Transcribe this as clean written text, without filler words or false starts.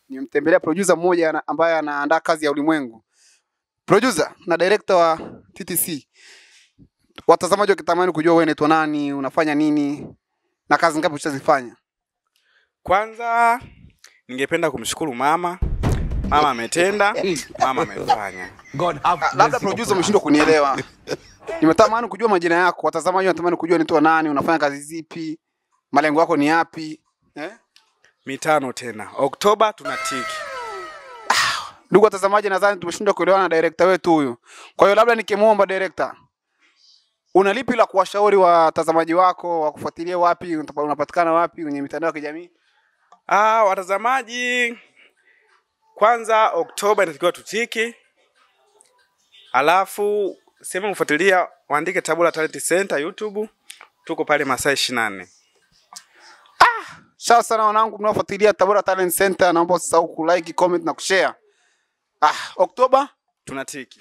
nimemtembelea producer mmoja ambaye anaandaa kazi ya ulimwengu. Producer na director wa TTC. Watazamaji wakitamani kujua wewe unaitwa nani, unafanya nini na kazi ngapi unazifanya? Kwanza ningependa kumshukuru mama. Mama ametenda, mama amefanya. Labda producer umeshindwa kunielewa. Nimetamani kujua majina yako, watazamaji wanatamani kujua unaitwa nani, unafanya kazi zipi, malengo yako ni yapi? Mitano tena. Oktoba tunatiki. Ndugu watazamaji, nadhani tumeshindwa kuelewana na director wetu huyu. Kwa hiyo labda nikimuomba director, una lipi la kuwashauri watazamaji wako, wakufuatilie wapi, unapatikana wapi kwenye mitandao ya kijamii? Watazamaji, kwanza Oktoba inatakiwa tutiki. Alafu sema kufuatilia, waandike Tabora Talent Center YouTube. Tuko pale masaa 24. Sawa sana wanangu mnaofuatilia Tabora Talent Center, naomba usisahau ku like, comment na kushare. Oktoba tunatiki.